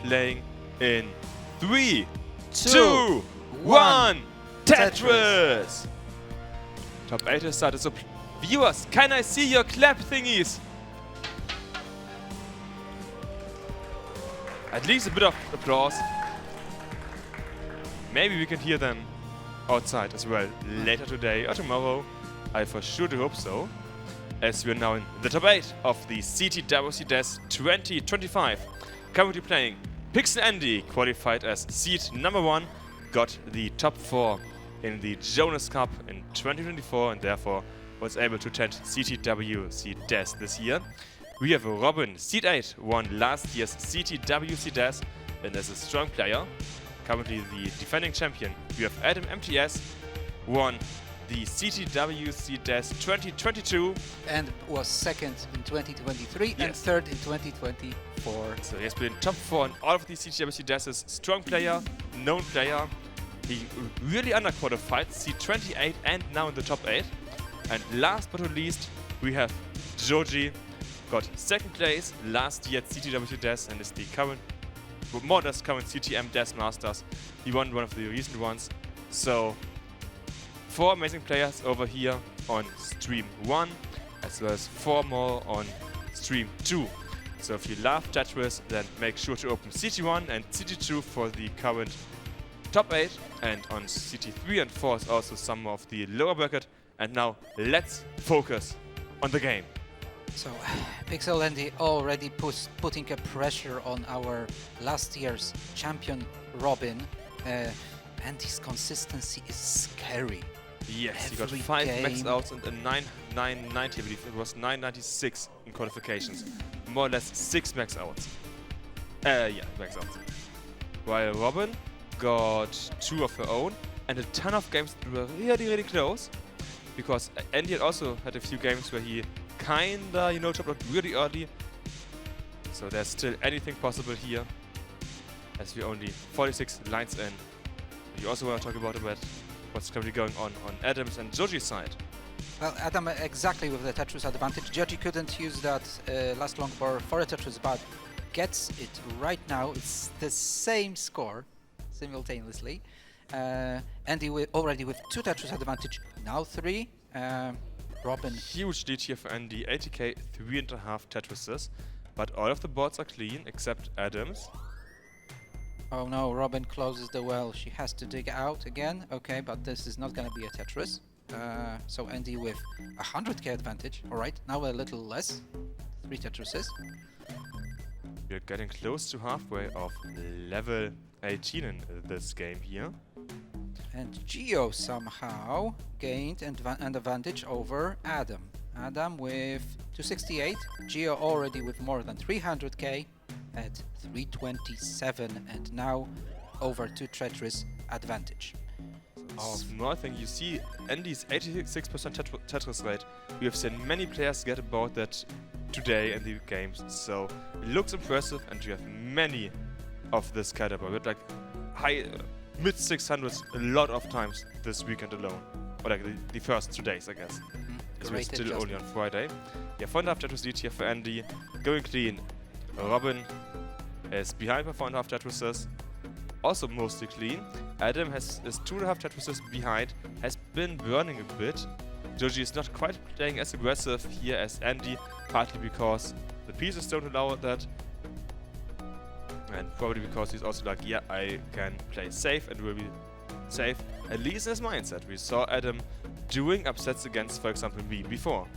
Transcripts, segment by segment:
playing in 3, 2, 1, Tetris! Top 8 has started, so viewers, can I see your clap thingies? At least a bit of applause. Maybe we can hear them outside as well later today or tomorrow. I for sure do hope so, as we are now in the top 8 of the CTWC Des 2025. Currently playing Pixel Andy, qualified as seed number 1, got the top 4 in the Jonas Cup in 2024 and therefore was able to attend CTWC Des this year. We have Robin, seed 8, won last year's CTWC Des and is a strong player. Currently the defending champion. We have Adam MTS, won the CTWC Des 2022 and was second in 2023 and third in 2024. So he has been top 4 in all of these CTWC Deses. Strong player, known player. He really underqualified, seed 28 and now in the top 8. And last but not least, we have Joji, got second place last year at CTWC Des and is the current, more or less current CTM Des Masters. He won one of the recent ones. So 4 amazing players over here on stream 1, as well as 4 more on stream 2. So if you love Tetris, then make sure to open CT1 and CT2 for the current top 8. And on CT3 and 4 is also some of the lower bracket. And now let's focus on the game. So Pixel Andy already putting a pressure on our last year's champion Robin, and his consistency is scary. Yes, he got 5 max outs and a 990, I believe it was 996 in qualifications. More or less 6 max outs. Max outs. While Robin got 2 of her own and a ton of games that were really close. Because Andy also had a few games where he kinda, chopped out really early. So there's still anything possible here. As we're only 46 lines in. You also want to talk about what's currently going on Adam's and Joji's side. Well, Adam exactly with the Tetris advantage. Joji couldn't use that last long bar for a Tetris, but gets it right now. It's the same score simultaneously. Andy already with 2 Tetris advantage, now 3. Robin. Huge lead here for Andy, 80k, 3.5 Tetrises. But all of the boards are clean except Adam's. Oh no, Robin closes the well. She has to dig out again. Okay, but this is not gonna be a Tetris. So Andy with 100k advantage. Alright, now a little less. 3 Tetrises. We're getting close to halfway of level 18 in this game here. And Gio somehow gained an advantage over Adam. Adam with 268, Gio already with more than 300k at 327 and now over to Tetris advantage. Small thing, you see Andy's 86% Tetris rate. We have seen many players get about that today in the games, so it looks impressive and you have many of this caliber with like high mid 600s a lot of times this weekend alone, or like the first 2 days I guess, as we're still only on Friday. Yeah, 4.5 Tetris lead here for Andy, going clean. Robin is behind by 4.5 Tetrises, also mostly clean. Adam is 2.5 Tetrises behind, has been burning a bit. Joji is not quite playing as aggressive here as Andy, partly because the pieces don't allow that, and probably because he's also like, yeah, I can play safe and will be safe, at least in his mindset. We saw Adam doing upsets against, for example, me before.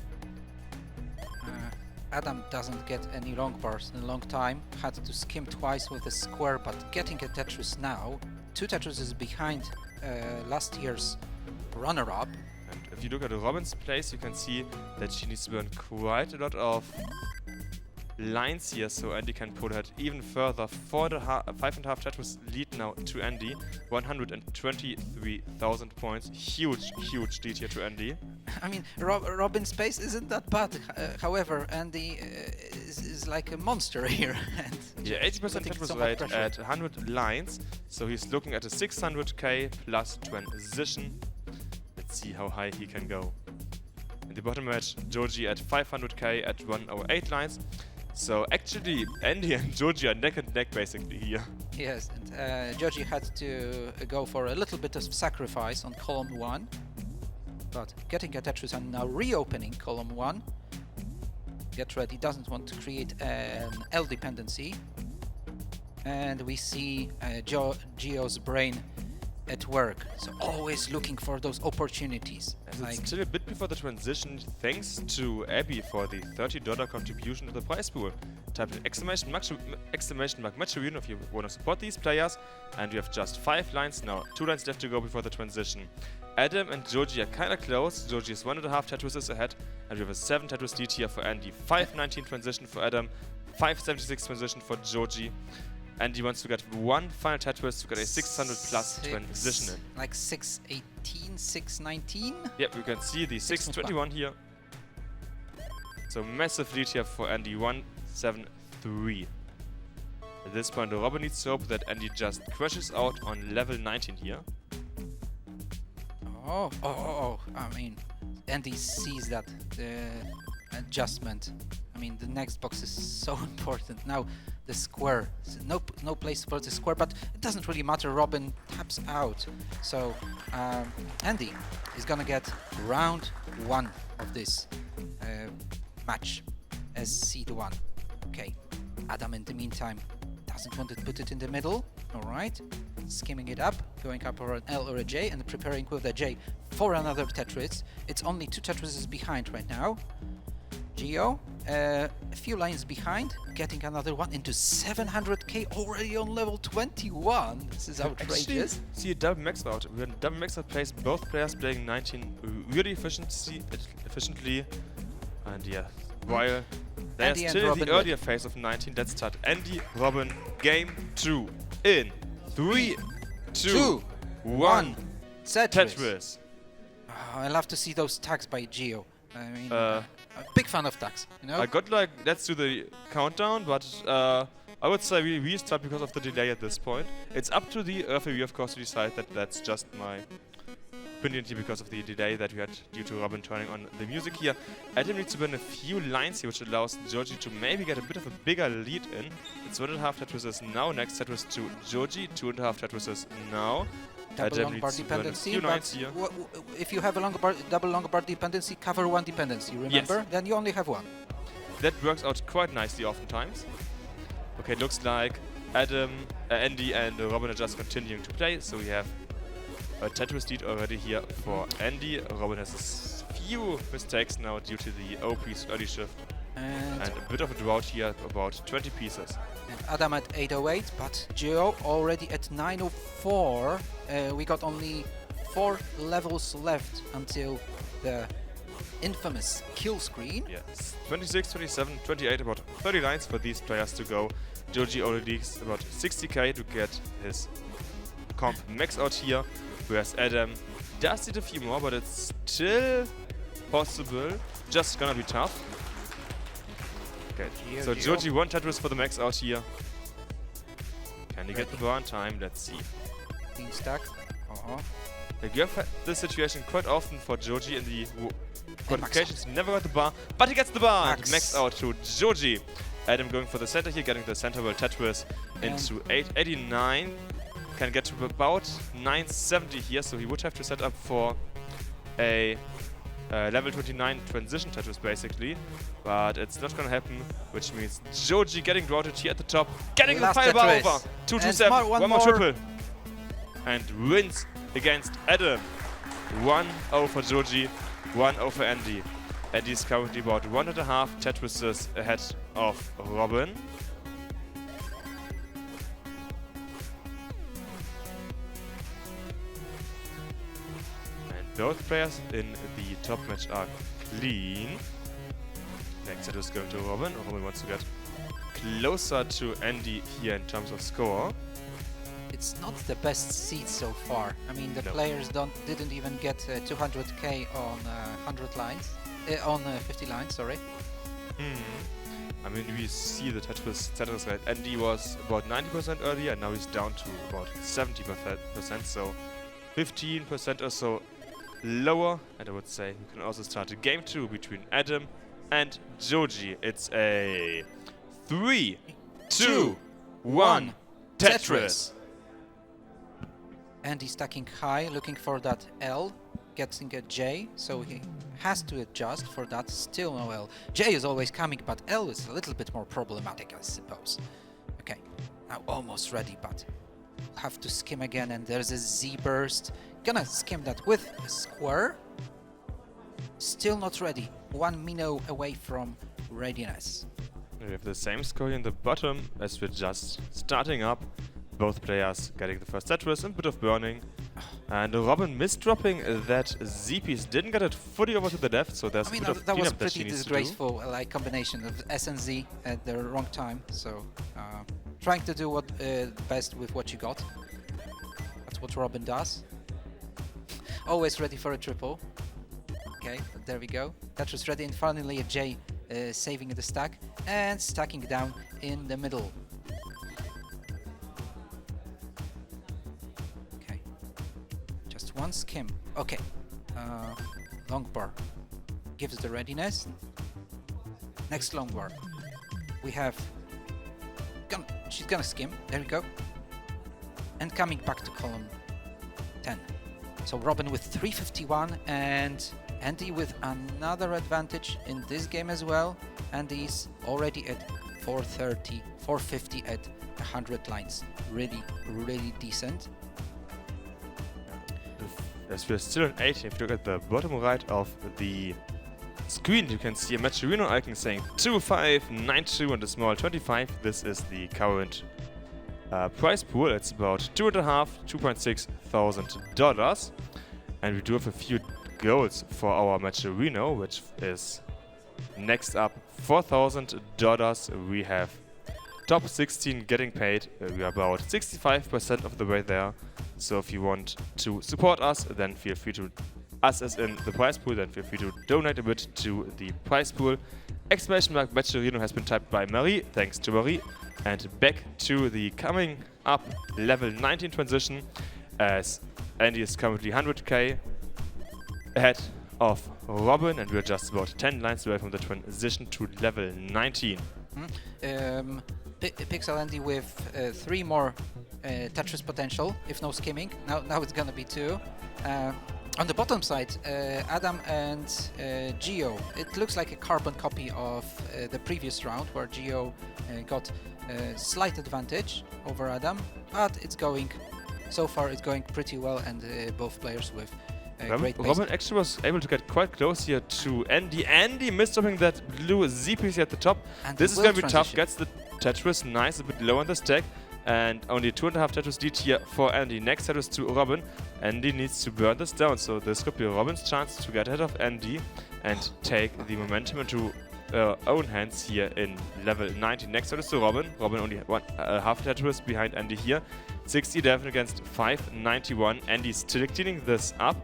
Adam doesn't get any long bars in a long time, had to skim twice with a square, but getting a Tetris now, 2 Tetrises behind last year's runner-up. And if you look at Robin's place, you can see that she needs to burn quite a lot of lines here, so Andy can pull ahead even further. 5.5 Tetris lead now to Andy, 123,000 points. Huge lead here to Andy. I mean, Robin's pace isn't that bad. However, Andy is like a monster here. Yeah, 80% Tetris rate at 100 lines, so he's looking at a 600k plus transition. Let's see how high he can go. In the bottom match, Joji at 500k at 108 lines. So actually, Andy and Georgie are neck and neck basically here. Yes, and Georgie had to go for a little bit of sacrifice on column 1. But getting a Tetris and now reopening column 1. Get ready, doesn't want to create an L dependency. And we see Geo's brain at work, so always looking for those opportunities. It's still a bit before the transition, thanks to Abby for the $30 contribution to the prize pool. Type in exclamation mark Matcherino if you want to support these players, and you have just 5 lines now, 2 lines left to go before the transition. Adam and Georgie are kinda close. Georgie is 1.5 Tetrises ahead, and we have a 7 Tetris lead here for Andy. 5.19 transition for Adam, 5.76 transition for Georgie. Andy wants to get one final Tetris to get a 600 plus transition in. Like 6.18, 6.19? Yep, you can see the 6.21 here. So massive lead here for Andy, 1.73. At this point, Robin needs to hope that Andy just crashes out on level 19 here. Oh, I mean, Andy sees that adjustment. I mean, the next box is so important. Now, the square. No place for the square, but it doesn't really matter. Robin taps out. So, Andy is gonna get round 1 of this match as seed 1. Okay. Adam, in the meantime, doesn't want to put it in the middle. Alright. Skimming it up, going up for an L or a J, and preparing with a J for another Tetris. It's only 2 Tetrises behind right now. Geo, a few lines behind, getting another one into 700k already on level 21. This is outrageous. Actually, see a double max out. When double max out plays, both players playing 19 really efficiently. And yeah, while there's still in the earlier phase of 19, let's start. Andy, Robin, game 2 in 3, 2, 1. Tetris. Oh, I love to see those tags by Geo. I mean, a big fan of tags, you know? I got like, let's do the countdown, but I would say we restart because of the delay at this point. It's up to the referee, of course, to decide that. That's just my opinion here because of the delay that we had due to Robin turning on the music here. Adam needs to win a few lines here, which allows Georgie to maybe get a bit of a bigger lead in. It's 1.5 Tetrises now, next Tetris to Georgie, 2.5 Tetrises now. Double long bar dependency, but if you have a double long bar dependency, cover 1 dependency, remember? Yes. Then you only have 1. That works out quite nicely oftentimes. Okay, looks like Adam, Andy and Robin are just continuing to play, so we have a Tetris lead already here for Andy. Robin has a few mistakes now due to the OP's early shift. And a bit of a drought here, about 20 pieces. And Adam at 808, but Geo already at 904. We got only 4 levels left until the infamous kill screen. Yes, 26, 27, 28, about 30 lines for these players to go. Georgie already needs about 60k to get his comp max out here, whereas Adam does need a few more, but it's still possible. Just gonna be tough. Okay, so Georgie 1 Tetris for the max out here. Can he get the bar in time? Let's see. Being stuck. Like, you have had this situation quite often for Georgie in the qualifications. He never got the bar, but he gets the bar! And max out to Georgie. Adam going for the center here, getting the center world Tetris into 889. Can get to about 970 here, so he would have to set up for a level 29 transition Tetris basically, but it's not gonna happen, which means Georgie getting routed here at the top, getting the final bar over, 227, one more triple, and wins against Adam. 1-0 for Georgie, 1-0 for Andy. Andy is currently about 1.5 Tetrises ahead of Robin. Both players in the top match are clean. Next set is going to Robin. Robin wants to get closer to Andy here in terms of score. It's not the best seed so far. I mean, the players didn't even get 200k on 100 lines, on 50 lines. Sorry. I mean, we see the Tetris rate. Andy was about 90% earlier, and now he's down to about 70%. So 15% or so lower, and I would say we can also start a game 2 between Adam and Georgie. It's a 3, 2, 1, Tetris. And he's stacking high, looking for that L, getting a J, so he has to adjust for that. Still no L. J is always coming, but L is a little bit more problematic, I suppose. Okay, now almost ready, but have to skim again, and there's a Z burst. Gonna skim that with a square. Still not ready. 1 minnow away from readiness. We have the same score in the bottom as we're just starting up. Both players getting the first Tetris, a bit of burning. And Robin misdropping that Z piece, didn't get it fully over to the left, so there's I mean, a bit of that was cleanup that pretty she needs disgraceful, like combination of S and Z at the wrong time. So trying to do what best with what you got. That's what Robin does. Always ready for a triple. Okay, there we go. Tetris ready, and finally a J saving the stack and stacking down in the middle. Okay, just one skim. Okay, long bar gives the readiness. Next long bar, we have. She's gonna skim. There we go. And coming back to column 10. So Robin with 351 and Andy with another advantage in this game as well. Andy's already at 430, 450 at 100 lines. Really, really decent. As we're still on 18, if you look at the bottom right of the screen, you can see a Matcherino icon saying 2592 and a small 25. This is the current prize pool. It's about $2.6 thousand. And we do have a few goals for our Matcherino, which is next up $4,000. We have top 16 getting paid. We are about 65% of the way there. So if you want to support us, then feel free to, us as in the prize pool, then feel free to donate a bit to the prize pool. Exclamation mark Matcherino has been typed by Marie. Thanks to Marie. And back to the coming up level 19 transition, as Andy is currently 100k ahead of Robin, and we're just about 10 lines away from the transition to level 19. Pixel Andy with 3 more Tetris potential, if no skimming. Now it's gonna be 2. On the bottom side, Adam and Gio. It looks like a carbon copy of the previous round, where Gio got a slight advantage over Adam, but so far it's going pretty well, and both players with great pace. Robin actually was able to get quite close here to Andy. Andy misdropping that blue Z piece at the top. And this is going to be tough. Gets the Tetris nice, a bit low on the stack. And only 2.5 Tetris lead here for Andy. Next Tetris to Robin. Andy needs to burn this down, so this could be Robin's chance to get ahead of Andy and take the momentum into own hands here in level 19. Next Tetris to Robin. Robin only half Tetris behind Andy here. 611 against 591. Andy still cleaning this up.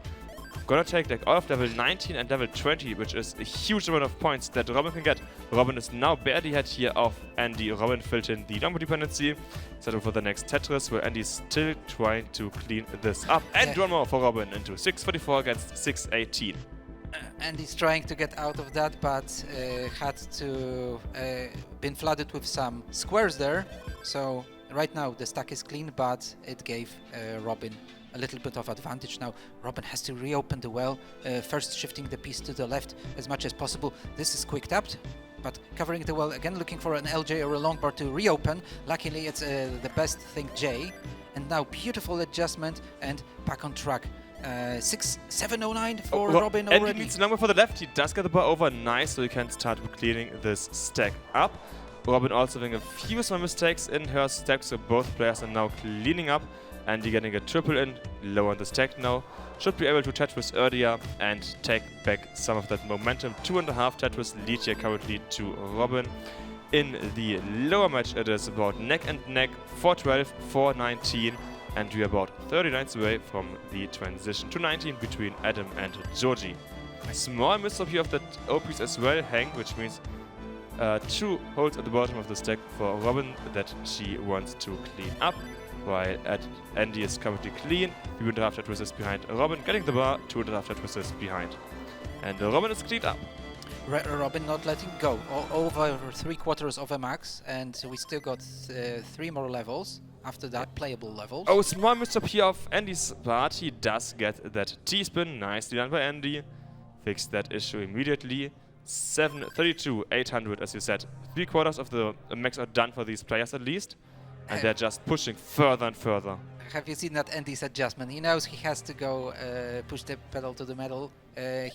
Gonna take like all of level 19 and level 20, which is a huge amount of points that Robin can get. Robin is now barely ahead here of Andy. Robin filled in the number dependency. Settle for the next Tetris, where Andy's still trying to clean this up. And one more for Robin into 644 against 618. Andy's trying to get out of that, but had to been flooded with some squares there. So right now the stack is clean, but it gave Robin a little bit of advantage. Now Robin has to reopen the well, first shifting the piece to the left as much as possible. This is quick tapped, but covering the well again, looking for an LJ or a long bar to reopen. Luckily it's the best thing J, and now beautiful adjustment and back on track. 709 for Robin already. Andy needs a number for the left. He does get the bar over nice, so he can start cleaning this stack up. Robin also having a few small mistakes in her stack, so both players are now cleaning up. Andy getting a triple in, low on the stack now. Should be able to Tetris earlier and take back some of that momentum. 2.5 Tetris lead here currently to Robin. In the lower match, it is about neck and neck, 412, 419, and we are about 30 lines away from the transition to 19 between Adam and Georgie. A small misstep here of that O piece as well, hang, which means 2 holes at the bottom of the stack for Robin that she wants to clean up. While Andy is currently clean, 3.5 Tetris is behind Robin, getting the bar, 2.5 Tetris is behind. And Robin is cleaned up. Robin not letting go. Over 3/4 of a max, and we still got 3 more levels. After that, playable levels. Oh, small misstep here of Andy's part. He does get that T-spin. Nicely done by Andy. Fixed that issue immediately. 732, 800, as you said. 3/4 of the max are done for these players at least. And they're just pushing further and further. Have you seen that Andy's adjustment? He knows he has to go push the pedal to the metal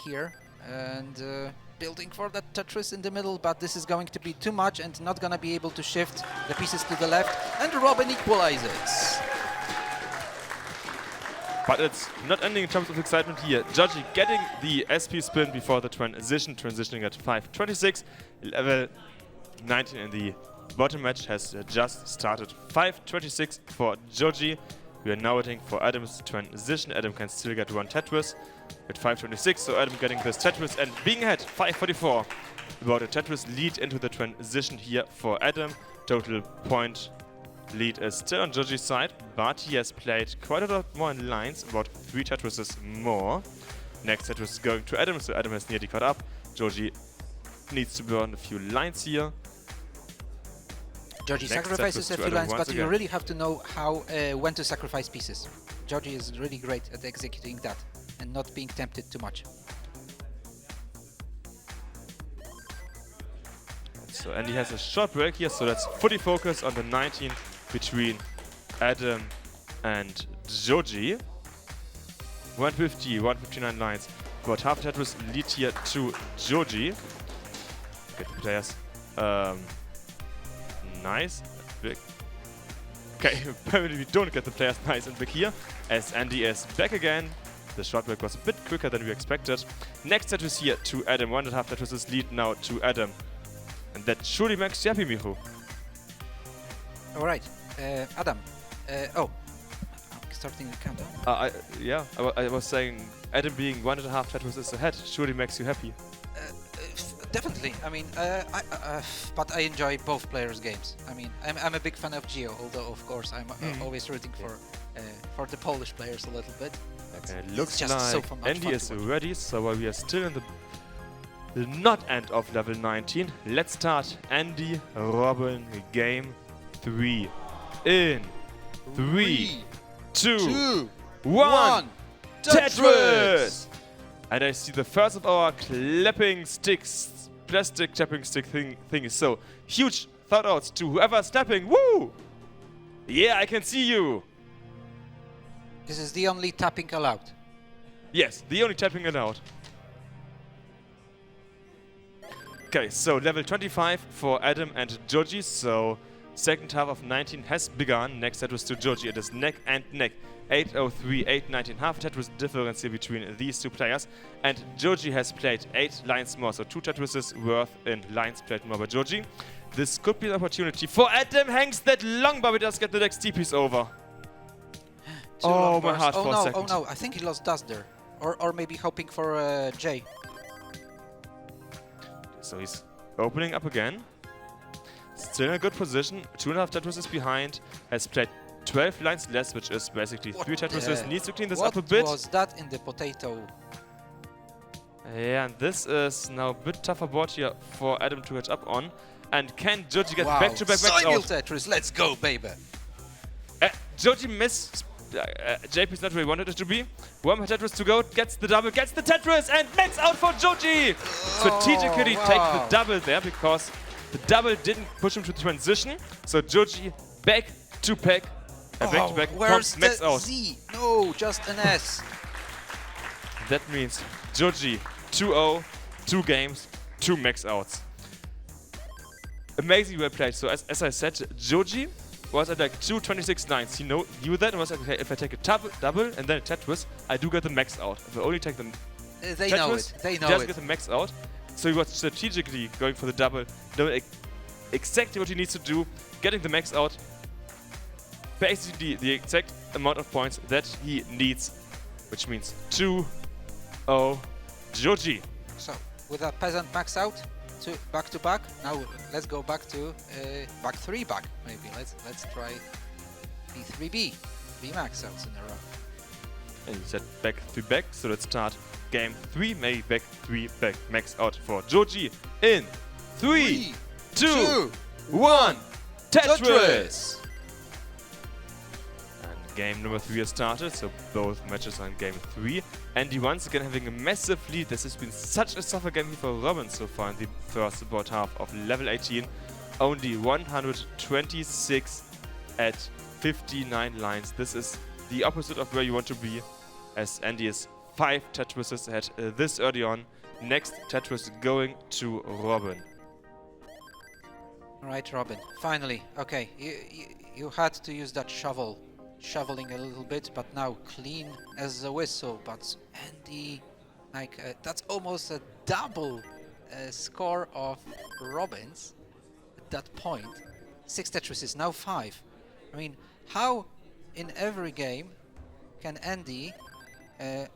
here. And building for that Tetris in the middle, but this is going to be too much and not gonna be able to shift the pieces to the left, and Robin equalizes. But it's not ending in terms of excitement here. Georgie getting the SP spin before the transitioning at 5:26. Level 19 in the bottom match has just started. 5:26 for Georgie. We are now waiting for Adam's transition. Adam can still get one Tetris at 5:26, so Adam getting this Tetris and being ahead 5:44. About a Tetris lead into the transition here for Adam. Total point lead is still on Georgie's side, but he has played quite a lot more in lines, about 3 Tetrises more. Next Tetris is going to Adam, so Adam has nearly caught up. Georgie needs to burn a few lines here. Georgie sacrifices a few lines, but you really have to know how when to sacrifice pieces. Georgie is really great at executing that and not being tempted too much. So Andy has a short break here, so let's fully focus on the 19 between Adam and Georgie. 150, 159 lines. About half Tetris lead here to Georgie. Get the players. Nice. Big. Okay, apparently we don't get the players nice and big here, as Andy is back again. The short break was a bit quicker than we expected. Next Tetris here to Adam. 1.5 Tetris lead now to Adam. And that surely makes you happy, Michu. Alright, Adam. I'm starting the countdown. I was saying Adam being 1.5 Tetris ahead surely makes you happy. Definitely. I mean, but I enjoy both players' games. I mean, I'm a big fan of Gio, although of course I'm always rooting for the Polish players a little bit. Okay, looks just like so much Andy is ready, so while we are still in the not end of level 19, let's start Andy Robin game 3 in 3, 2, 1, Tetris! And I see the first of our clapping sticks, plastic clapping stick thing. So huge shout outs to whoever's tapping. Woo! Yeah, I can see you. This is the only tapping allowed. Yes, the only tapping allowed. Okay, so level 25 for Adam and Georgie. So second half of 19 has begun. Next Tetris to Georgie. It is neck and neck. 803, 819. Half Tetris difference here between these two players. And Georgie has played 8 lines more. So 2 Tetrises worth in lines played more by Georgie. This could be an opportunity for Adam. Hangs that long, but he does get the next T piece over. Oh, my heart for a second. Oh no, I think he lost dust there. Or maybe hoping for J. So he's opening up again. Still in a good position. 2.5 Tetrises behind. Has played 12 lines less, which is basically 3 Tetrises. Needs to clean this up a bit. What was that in the potato? Yeah, and this is now a bit tougher board here for Adam to catch up on. And can Georgie get back-to-back max out? Tetris, let's go, baby! Georgie missed. JP's not where he wanted it to be. One more Tetris to go. Gets the double, gets the Tetris, and max out for Georgie! Strategically take the double there because the double didn't push him to the transition. So Georgie back-to-back. Back-to-back where's max the out. Z? No, just an S. That means Georgie 2-0, 2 games, 2 max outs. Amazing well played. So as I said, Georgie was at like 226 lines. He knew that and was like, okay, if I take a double and then a Tetris, I do get the max out. If I only take the they Tetris, know it. They know just it. get the max out. So he was strategically going for the double, knowing exactly what he needs to do, getting the max out. Basically the exact amount of points that he needs, which means 2-0 Georgie. So with a peasant max out, back to back. Now let's go back to back 3 back. Maybe let's try B3B, 3 max outs in a row. And he said back to back. So let's start game 3, maybe back 3, back max out for Joji in 3, 2, 1, Tetris! And game number 3 has started, so both matches are in game 3. Andy once again having a massive lead. This has been such a suffer game here for Robin so far in the first about half of level 18. Only 126 at 59 lines. This is the opposite of where you want to be, as Andy is 5 Tetrises ahead this early on. Next Tetris going to Robin. Alright, Robin, finally. Okay, you had to use that shoveling a little bit, but now clean as a whistle. But Andy, like, that's almost a double score of Robin's at that point. 6 Tetrises, now 5. I mean, how in every game can Andy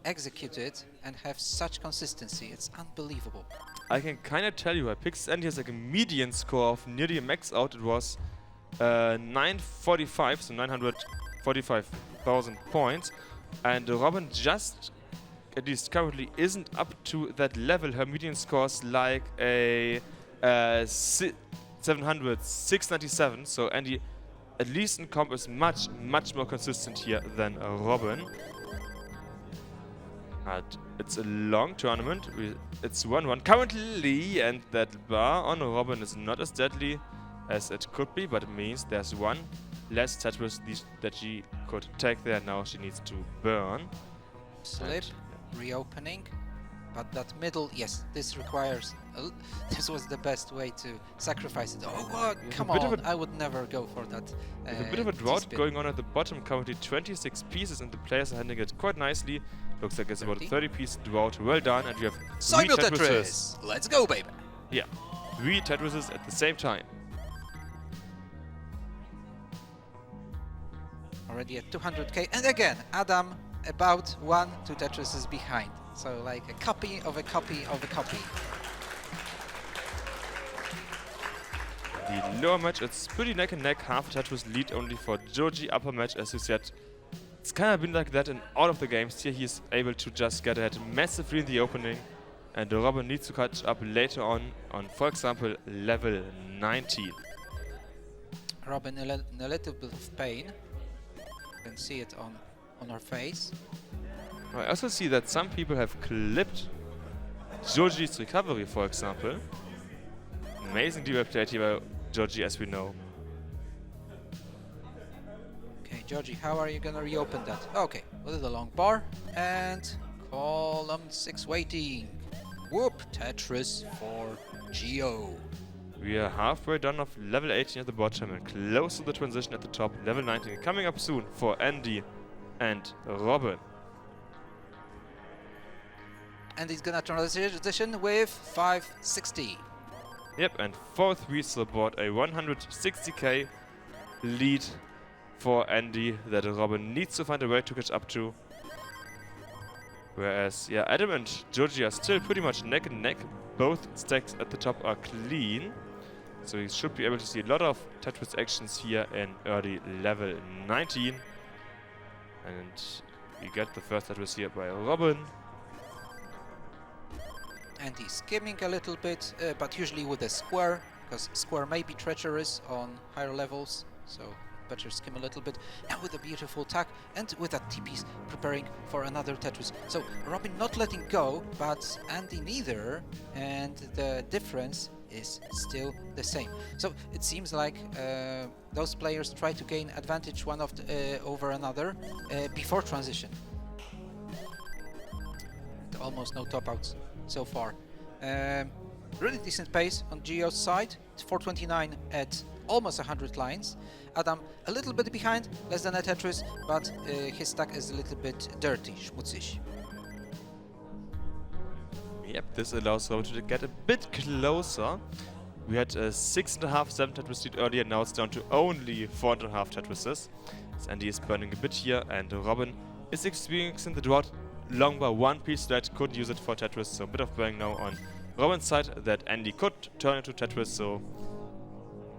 execute it and have such consistency? It's unbelievable. I can kind of tell you, I picked Andy as like a median score of nearly a max out. It was 945, so 945,000 points. And Robin just, at least currently, isn't up to that level. Her median scores like a 700, 697. So Andy, at least in comp, is much more consistent here than Robin. But it's a long tournament. It's 1-1 currently, and that bar on Robin is not as deadly as it could be, but it means there's one less Tetris that she could take there. Now she needs to burn. Slip, reopening, but that middle, yes, this requires. This was the best way to sacrifice it. Oh, God, come on! I would never go for that. There's a bit of a drought going on at the bottom. Currently 26 pieces, and the players are handling it quite nicely. Looks like it's about a 30-piece drought. Well done, and we have 3 Tetrises. Let's go, baby! Yeah, 3 Tetrises at the same time. Already at 200k, and again, Adam about 1-2 Tetrises behind. So like a copy of a copy of a copy. The lower match, it's pretty neck and neck. Half a Tetris lead only for Joji. Upper match, as you said, it's kind of been like that in all of the games. Here he's able to just get ahead massively in the opening, and Robin needs to catch up later on, for example, level 19. Robin in a little bit of pain. You can see it on her face. I also see that some people have clipped Joji's recovery, for example. Amazingly well played here by Joji, as we know. Okay, Joji, how are you gonna reopen that? Okay, with the long bar and column 6 waiting. Whoop, Tetris for Geo. We are halfway done of level 18 at the bottom and close to the transition at the top. Level 19 coming up soon for Andy and Robin. And he's gonna transition with 560. Yep, and 4-3 support a 160k lead for Andy that Robin needs to find a way to catch up to. Whereas, yeah, Adam and Joji are still pretty much neck and neck. Both stacks at the top are clean. So he should be able to see a lot of Tetris actions here in early level 19. And we get the first Tetris here by Robin. And he's skimming a little bit, but usually with a square, because square may be treacherous on higher levels, so better skim a little bit. Now with a beautiful tack, and with that TP's preparing for another Tetris. So Robin not letting go, but Andy neither, and the difference is still the same. So it seems like those players try to gain advantage one of the, over another before transition. And almost no top outs so far. Really decent pace on Geo's side. It's 429 at almost 100 lines. Adam a little bit behind, less than a Tetris, but his stack is a little bit dirty, schmutzig. Yep, this allows Robin to get a bit closer. We had 6.5, 7 Tetris lead earlier, now it's down to only 4.5 Tetrises. As Andy is burning a bit here, and Robin is experiencing the drought. Long bar, one piece that could use it for Tetris, so a bit of burning now on Robin's side that Andy could turn into Tetris, so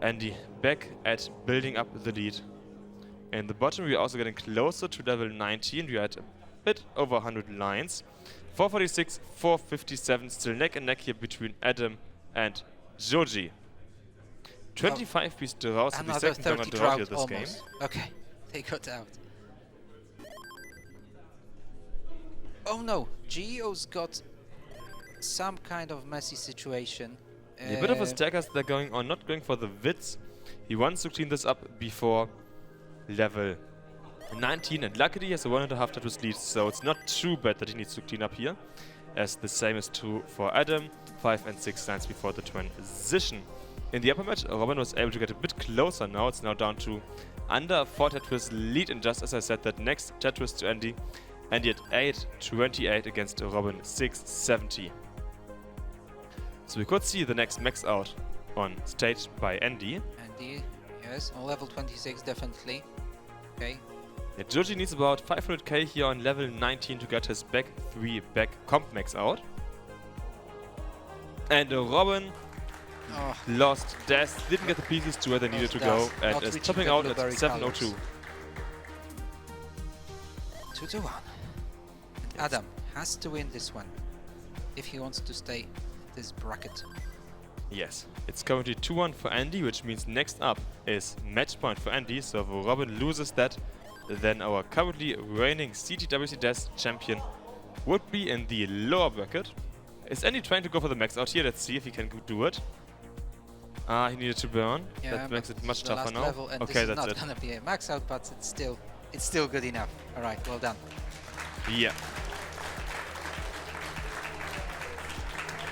Andy back at building up the lead. In the bottom we are also getting closer to level 19, we are at bit over 100 lines. 446, 457, still neck and neck here between Adam and Georgie. 25 piece draws to the Another second longer 30 draw here drought this game. almost. Okay, they got out. Oh no, Gio's got some kind of messy situation. A bit of a stackers they're going on, not going for the widths. He wants to clean this up before level 19, and luckily he has a 1.5 Tetris lead, so it's not too bad that he needs to clean up here, as the same is true for Adam, 5 and 6 lines before the transition. In the upper match, Robin was able to get a bit closer now. It's now down to under 4 Tetris lead, and just as I said, that next Tetris to Andy. Andy at 8.28 against Robin 6.70. So we could see the next max out on stage by Andy. Andy, yes, on level 26 definitely. Okay. Yeah, Georgie needs about 500k here on level 19 to get his back 3 back comp max out. And Robin lost Death, didn't get the pieces to where they needed to go, and is topping out at 7.02. 2-1. Adam has to win this one if he wants to stay in this bracket. Yes, it's currently 2-1 for Andy, which means next up is match point for Andy. So if Robin loses that, then our currently reigning CTWC Death champion would be in the lower bracket. Is Andy trying to go for the max out here? Let's see if he can do it. He needed to burn. Yeah, that makes it much the tougher last now. level, and Okay, this that's is it. not gonna be a max out, but it's still good enough. All right, well done. Yeah.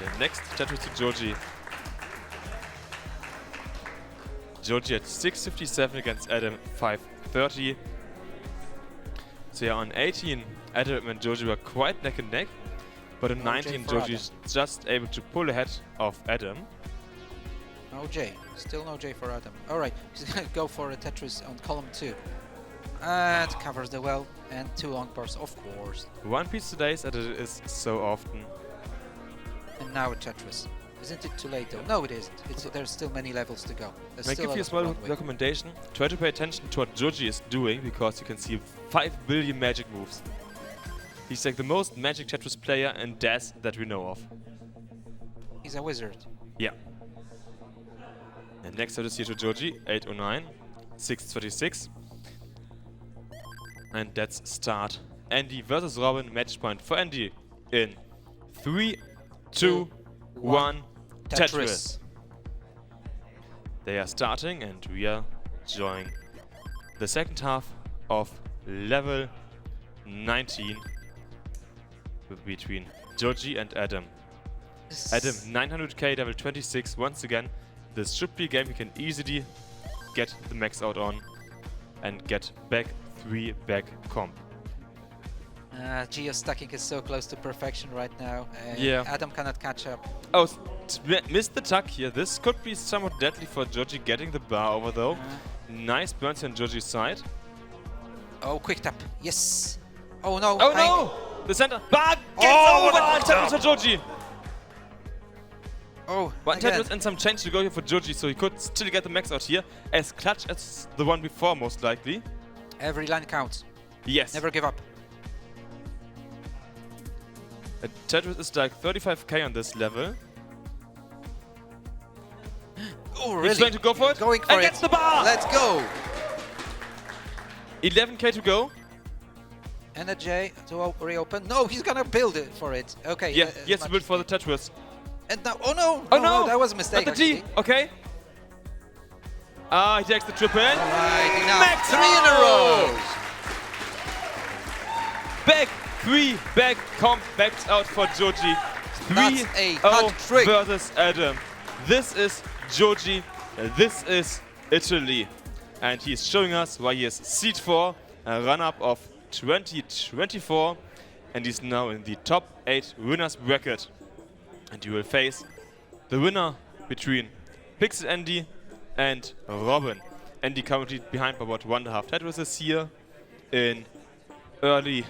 The next Tetris to Georgie. Georgie at 6.57 against Adam 5.30. So yeah, on 18, Adam and Georgie were quite neck and neck. But on No 19, J for Georgie is just able to pull ahead of Adam. No J, still no J for Adam. All right, he's gonna go for a Tetris on column 2. And covers the well, and 2 long bars, of course. One piece today, as it is so often. And now a Tetris. Isn't it too late though? No, it isn't. There's still many levels to go. There's I still give you a a small lot of runway. recommendation. Try to pay attention to what Georgie is doing, because you can see 5 billion magic moves. He's like the most magic Tetris player in Death that we know of. He's a wizard. Yeah. And next out is here to Georgie, 8.09, 6.36. And that's start. Andy versus Robin, match point for Andy in 3, 2, 1, Tetris. They are starting, and we are joining the second half of level 19 between Georgie and Adam. Adam, 900k, level 26. Once again, this should be a game you can easily get the max out on and get back 3 back comp. Geo stacking is so close to perfection right now. Yeah. Adam cannot catch up. Oh, missed the tuck here. This could be somewhat deadly for Georgie getting the bar over though. Nice burns on Georgie's side. Oh, quick tap. Yes. Oh no. Oh no! The center bar gets Oh, over! what a Tetris for Georgie! Oh, One again. Tetris and some change to go here for Georgie, so he could still get the max out here. As clutch as the one before, most likely. Every line counts. Yes. Never give up. Tetris is like 35k on this level. Oh, really? He's trying to go for it. Going for and it. gets the bar! Let's go. 11k to go. And a J to reopen. No, he's gonna build it for it. Okay. Yeah, he has to build for the Tetris. And now, oh no! Oh no! That was a mistake. Not the G. Actually. Okay. He takes the triple. Right, enough. Max 3 in a row. Back 3 back comp backs out for Georgie. That's a hot 3-0 trick. versus Adam. This is Georgie. This is Italy. And he's showing us why he is seed 4, a run-up of 2024. And he's now in the top 8 winners bracket. And you will face the winner between Pixel Andy and Robin. Andy currently behind by about 1.5 Tetris here in early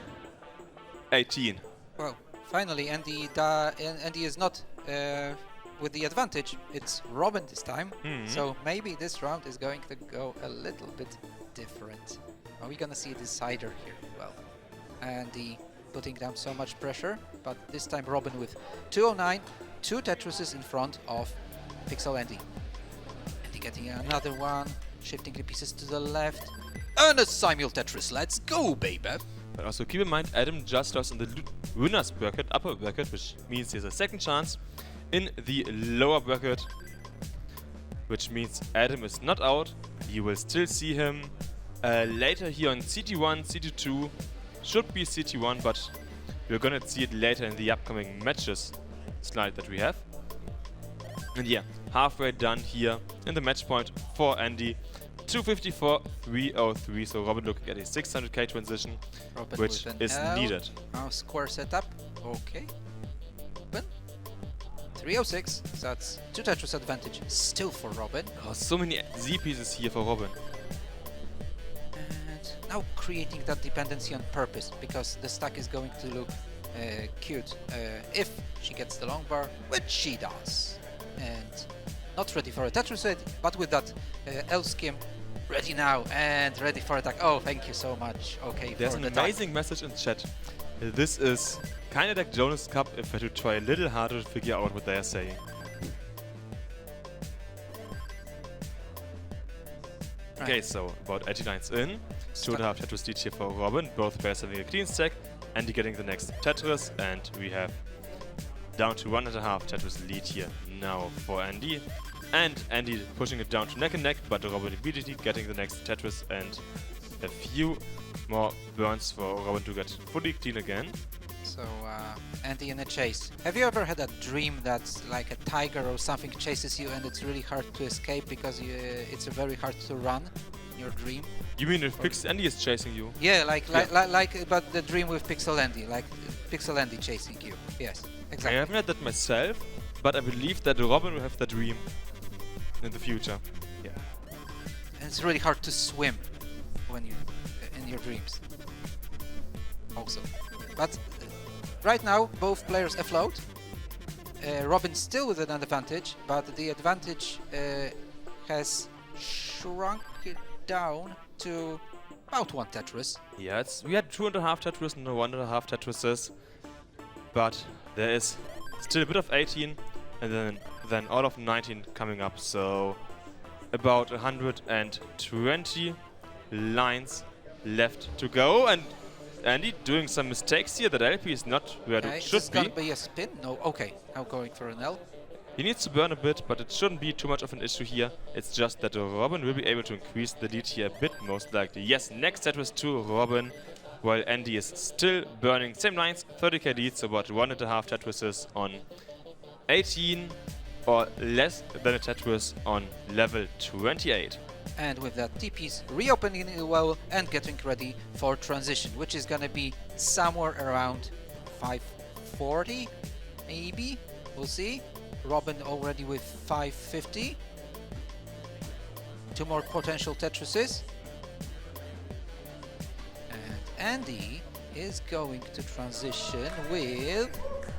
18. Well, finally, Andy is not with the advantage. It's Robin this time. So maybe this round is going to go a little bit different. Are we gonna see a decider here? Well, Andy putting down so much pressure, but this time Robin with 209, 2 Tetrises in front of Pixel Andy. Andy getting another one, shifting the pieces to the left, and a simul Tetris, let's go, baby! But also keep in mind, Adam just lost in the winner's bracket, upper bracket, which means he has a second chance in the lower bracket, which means Adam is not out. You will still see him later here on CT1, CT2, should be CT1, but we're gonna see it later in the upcoming matches slide that we have. And yeah, halfway done here in the match point for Andy. 254, 303, so Robin looking at a 600k transition, Robin which is needed. Now square setup, okay. Robin, 306, so that's 2 Tetris advantage still for Robin. Oh, so many Z pieces here for Robin. And now creating that dependency on purpose, because the stack is going to look cute if she gets the long bar, which she does. And not ready for a Tetris set, but with that L skim ready now and ready for attack. Oh, thank you so much. Okay, there's for an the amazing message in chat. This is kind of like Jonas Cup if I had to try a little harder to figure out what they are saying. Right. Okay, so about 80 lines in, 2.5 Tetris lead here for Robin, both players having a clean stack, Andy getting the next Tetris, and we have down to 1.5 Tetris lead here now for Andy. And Andy pushing it down to neck and neck, but Robin immediately getting the next Tetris and a few more burns for Robin to get fully clean again. So, Andy in a chase. Have you ever had a dream that's like a tiger or something chases you and it's really hard to escape because it's very hard to run in your dream? You mean if Pixel Andy is chasing you? Yeah, but the dream with Pixel Andy, like Pixel Andy chasing you. Yes, exactly. I haven't had that myself, but I believe that Robin will have that dream in the future. Yeah. And it's really hard to swim when you in your dreams. Also, but right now both players afloat. Robin still with an advantage, but the advantage has shrunk it down to about 1 Tetris. Yeah, we had 2.5 Tetris and 1.5 Tetrises, but there is still a bit of 18 and then all of 19 coming up, so about 120 lines left to go, and Andy doing some mistakes here. That LP is not where it should be. Gonna be a spin? No, okay, now going for an L. He needs to burn a bit, but it shouldn't be too much of an issue here. It's just that Robin will be able to increase the lead here a bit, most likely. Yes, next Tetris to Robin, while Andy is still burning same lines, 30k lead, so about 1.5 Tetrises on 18 or less than a Tetris on level 28. And with that, TP's reopening the well and getting ready for transition, which is gonna be somewhere around 540, maybe. We'll see. Robin already with 550. 2 more potential Tetrises. And Andy is going to transition with,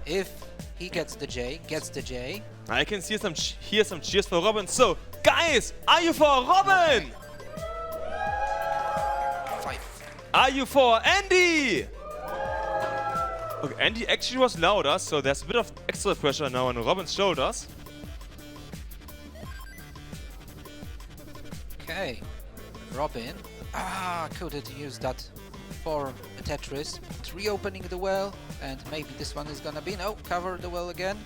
if he gets the J. I can see hear some cheers for Robin. So, guys, are you for Robin? 5. Are you for Andy? Okay, Andy actually was louder, so there's a bit of extra pressure now on Robin's shoulders. Okay, Robin. Couldn't use that for a Tetris. But reopening the well, and maybe this one is gonna be no. Cover the well again.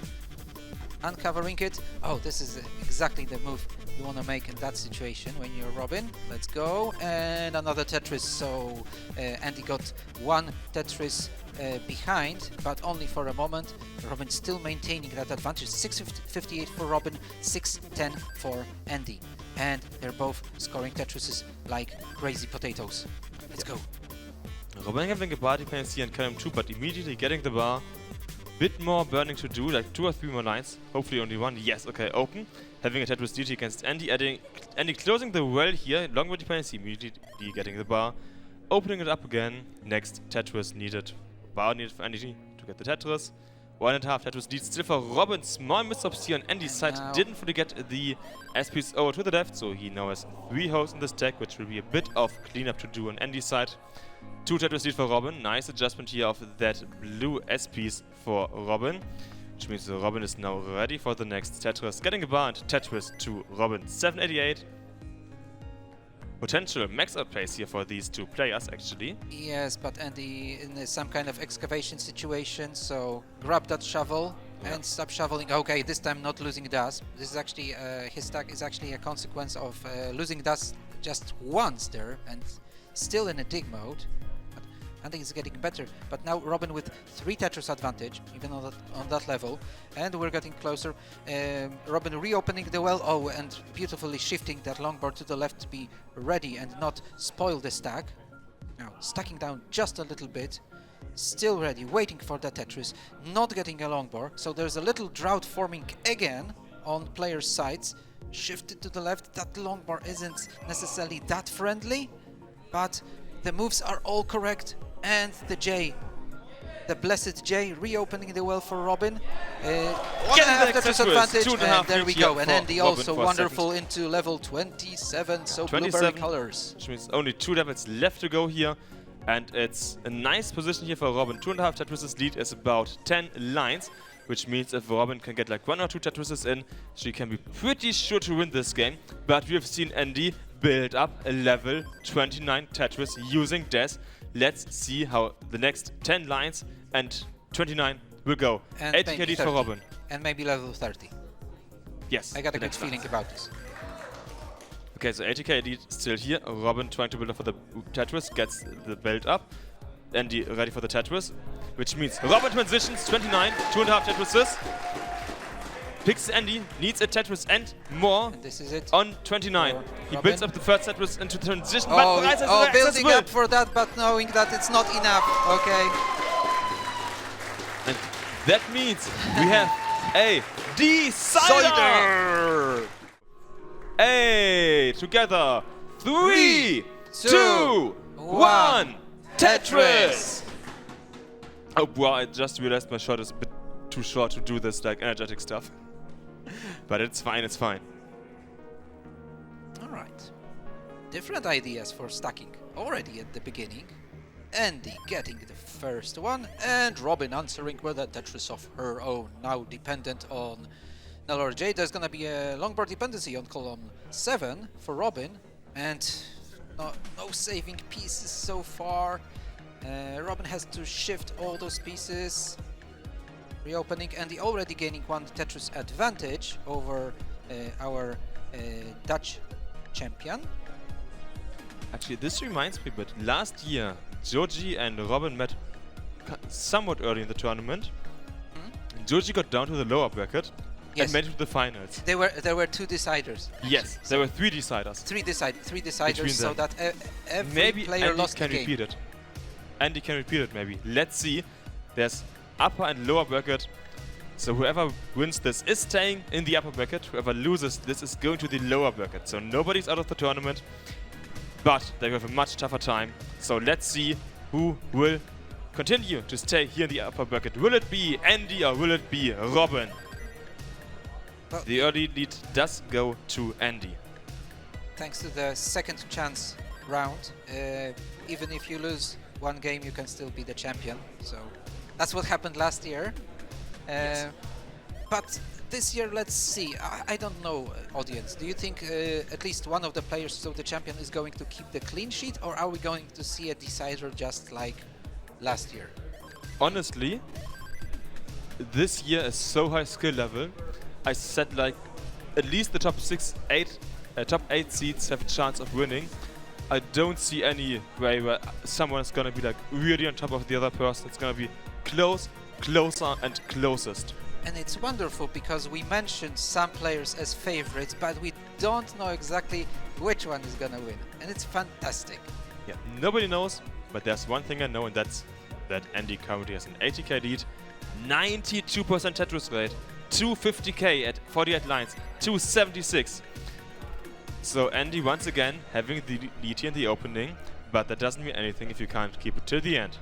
Uncovering it. Oh, this is exactly the move you want to make in that situation when you're Robin. Let's go. And another Tetris. So Andy got 1 Tetris behind, but only for a moment. Robin still maintaining that advantage. 658 for Robin, 610 for Andy. And they're both scoring Tetrises like crazy potatoes. Let's go. Robin having a bar dependency on column 2, but immediately getting the bar. Bit more burning to do, like 2 or 3 more lines. Hopefully only 1. Yes, okay, open. Having a Tetris DT against Andy, Andy closing the well here. Long way dependency, immediately getting the bar. Opening it up again. Next Tetris needed. Bar needed for Andy to get the Tetris. 1.5 Tetris lead still for Robin. Small missteps here on Andy's side. Didn't fully get the SPs over to the left, so he now has 3 holes in the stack, which will be a bit of cleanup to do on Andy's side. 2 Tetris lead for Robin. Nice adjustment here of that blue S piece for Robin. Which means Robin is now ready for the next Tetris. Getting a bar and Tetris to Robin. 788. Potential max out place here for these two players, actually. Yes, but Andy in some kind of excavation situation, so grab that shovel and stop shoveling. Okay, this time not losing dust. This is actually, his stack is actually a consequence of losing dust just once there and still in a dig mode. I think it's getting better, but now Robin with 3 Tetris advantage, even on that level, and we're getting closer. Robin reopening the well, and beautifully shifting that longboard to the left to be ready and not spoil the stack. Now stacking down just a little bit, still ready, waiting for the Tetris, not getting a longboard, so there's a little drought forming again on players' sides. Shifted to the left, that longboard isn't necessarily that friendly, but the moves are all correct. And the J, the blessed J, reopening the well for Robin. 1.5 Tetris advantage, and there we go. And Andy also wonderful into level 27, so 27, blueberry colors. Which means only 2 levels left to go here. And it's a nice position here for Robin. 2.5 Tetris lead is about 10 lines, which means if Robin can get like 1 or 2 Tetrises in, she can be pretty sure to win this game. But we have seen Andy build up a level 29 Tetris using Des. Let's see how the next 10 lines and 29 will go. And 80k lead for Robin. And maybe level 30. Yes. I got a good feeling about this. Okay, so 80k lead still here. Robin trying to build up for the Tetris, gets the build up. Andy ready for the Tetris, which means Robin transitions 29, 2.5 Tetrises. Picks Andy, needs a Tetris and more. And this is it. On 29. He builds up the first Tetris into transition. Building up for that, but knowing that it's not enough. Okay. And that means we have a decider. Together. 3, 2, 1. Tetris. Oh, wow, I just realized my shot is a bit too short to do this like energetic stuff. But it's fine, it's fine. Alright. Different ideas for stacking already at the beginning. Andy getting the first one, and Robin answering with a Tetris of her own, now dependent on Nelor J. There's gonna be a longboard dependency on column 7 for Robin, and no saving pieces so far. Robin has to shift all those pieces. Reopening, and the already gaining 1 Tetris advantage over our Dutch champion. Actually, this reminds me, but last year Joji and Robin met somewhat early in the tournament. Joji got down to the lower bracket and made it to the finals. There were 2 deciders. Yes, there were 3 deciders. 3 deciders, so that every maybe player Andy lost can the game. repeat it. Andy can repeat it, maybe. Let's see. There's upper and lower bracket. So whoever wins this is staying in the upper bracket. Whoever loses this is going to the lower bracket. So nobody's out of the tournament, but they have a much tougher time. So let's see who will continue to stay here in the upper bracket. Will it be Andy or will it be Robin? Well, the early lead does go to Andy. Thanks to the second chance round, even if you lose 1 game, you can still be the champion. So that's what happened last year. Yes. But this year, let's see. I don't know, audience. Do you think at least one of the players, so the champion, is going to keep the clean sheet, or are we going to see a decider just like last year? Honestly, this year is so high skill level. I said like at least the top 8 seeds have a chance of winning. I don't see any way where someone is gonna be like really on top of the other person. It's gonna be close, closer, and closest. And it's wonderful because we mentioned some players as favorites, but we don't know exactly which one is gonna win. And it's fantastic. Yeah, nobody knows, but there's one thing I know, and that's that Andy currently has an 80k lead, 92% Tetris rate, 250k at 48 lines, 276. So Andy once again having the lead here in the opening, but that doesn't mean anything if you can't keep it till the end.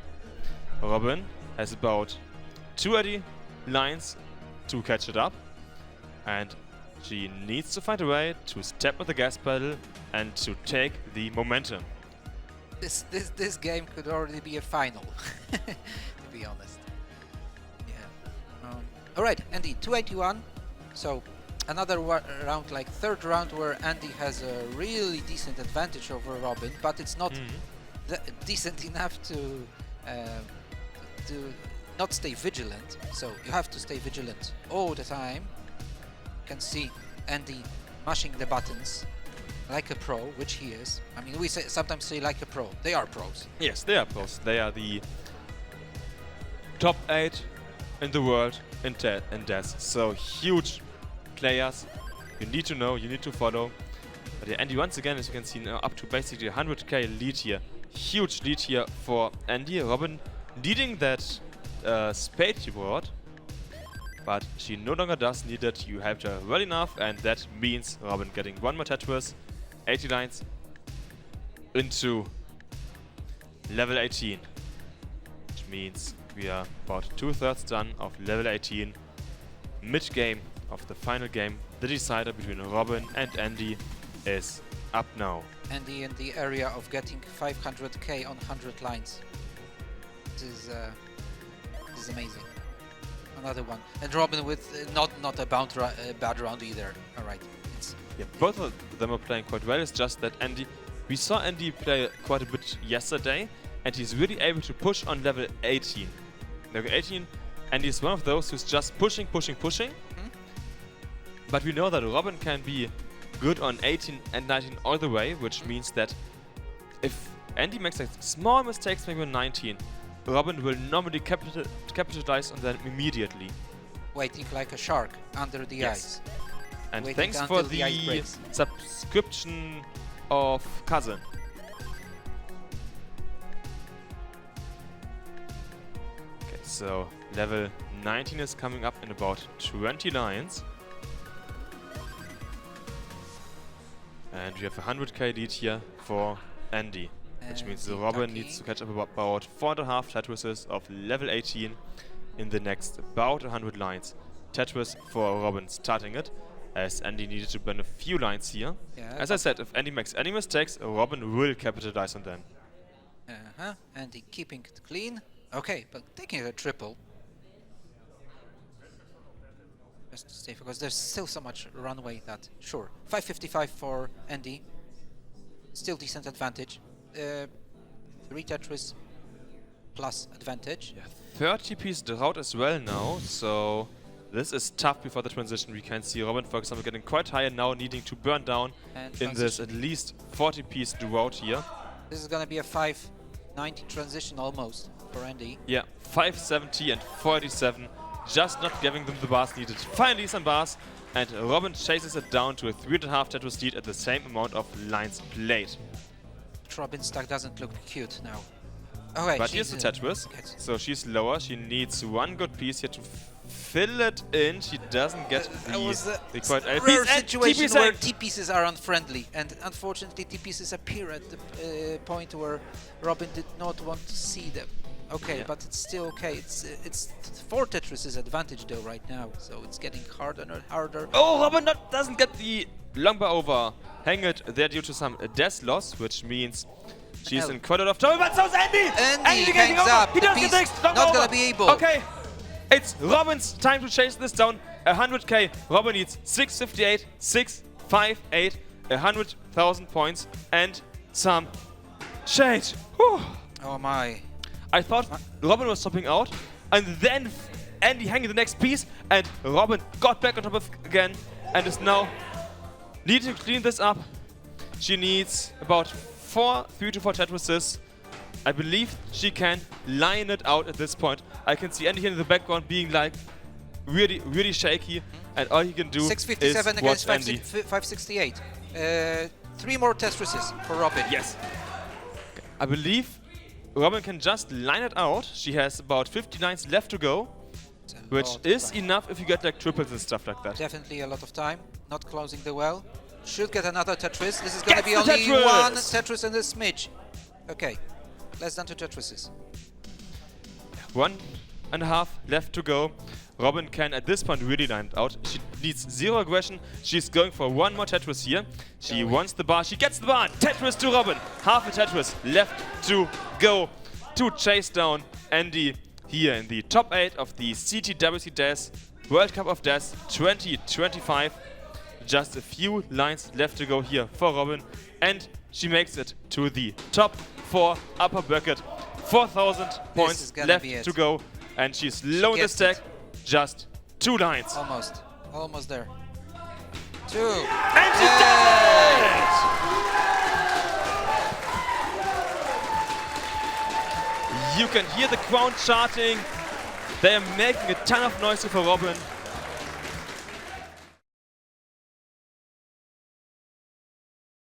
Robin has about 280 lines to catch it up, and she needs to find a way to step on the gas pedal and to take the momentum. This game could already be a final, to be honest. Yeah. All right, Andy, 281. So another round, like third round, where Andy has a really decent advantage over Robin, but it's not decent enough to not stay vigilant. So you have to stay vigilant all the time. You can see Andy mashing the buttons like a pro, which he is. I mean, we sometimes say like a pro. They are pros. Yes, they are pros. They are the top 8 in the world in DES. So huge players. You need to know, you need to follow. But yeah, Andy, once again, as you can see, now up to basically 100k lead here. Huge lead here for Andy. Robin needing that spade reward, but she no longer does need it. You helped her well enough, and that means Robin getting one more Tetris, 80 lines into level 18, which means we are about 2/3 done of level 18. Mid-game of the final game, the decider between Robin and Andy is up now. Andy in the area of getting 500k on 100 lines. This is amazing. Another one, and Robin with not a bad round either. All right. Yeah, both of them are playing quite well. It's just that Andy, we saw Andy play quite a bit yesterday, and he's really able to push on level 18. Level 18, Andy is one of those who's just pushing. But we know that Robin can be good on 18 and 19 all the way, which means that if Andy makes like small mistakes, maybe on 19, Robin will normally capitalize on them immediately. Waiting like a shark under the ice. And Waiting thanks for the the ice breaks. subscription of Cousin. Okay, so level 19 is coming up in about 20 lines. And we have a 100k lead here for Andy. Which means the Robin needs to catch up about 4.5 Tetrises of level 18 in the next about 100 lines. Tetris for Robin starting it, as Andy needed to burn a few lines here. Yeah, as I said, if Andy makes any mistakes, Robin will capitalize on them. Andy keeping it clean. Okay, but taking a triple. Just to stay, because there's still so much runway that, sure. 555 for Andy. Still decent advantage. 3 Tetris plus advantage. Yeah, 30 piece drought as well now, so this is tough before the transition. We can see Robin, for example, getting quite high and now needing to burn down in this at least 40 piece drought here. This is gonna be a 590 transition almost for Andy. Yeah, 570 and 47, just not giving them the bars needed. Finally some bars, and Robin chases it down to a 3.5 Tetris lead at the same amount of lines played. Robin's stack doesn't look cute now. Okay, but here's the Tetris, so she's lower. She needs one good piece here to fill it in. She doesn't get the required rare situation where T-pieces are unfriendly, and unfortunately T-pieces appear at the point where Robin did not want to see them. Okay, yeah. But it's still okay. It's 4 Tetris' advantage though right now, so it's getting harder and harder. Oh, Robin doesn't get the long bar over. Hang it there due to some death loss, which means she's in quite a lot of trouble. But so's Andy! Andy hangs up. He does get next. Not gonna be able. Okay, it's Robin's time to chase this down. 100k. Robin needs 658, 658, 100,000 points and some change. Whew. Oh my. I thought Robin was stopping out, and then Andy hanging the next piece, and Robin got back on top of again, and is now needing to clean this up. She needs about 3 to 4 Tetrises. I believe she can line it out at this point. I can see Andy here in the background being like really shaky, and all he can do 657 is against watch Andy. 568. 3 more Tetrises for Robin. Yes. I believe Robin can just line it out. She has about 50 lines left to go, which is enough if you get like triples and stuff like that. Definitely a lot of time. Not closing the well. Should get another Tetris. This is going to be only one Tetris and a smidge. Okay, less than 2 Tetrises. 1.5 left to go. Robin can at this point really line it out. She needs zero aggression. She's going for one more Tetris here. She wants the bar. She gets the bar. Tetris to Robin. Half a Tetris left to go to chase down Andy here in the top 8 of the CTWC Death World Cup of Death 2025. Just a few lines left to go here for Robin, and she makes it to the top 4 upper bracket. 4,000 points left to go, and she's low in the stack. Just 2 lines. Almost there. 2. And she does it! You can hear the crowd chanting. They are making a ton of noise for Robin.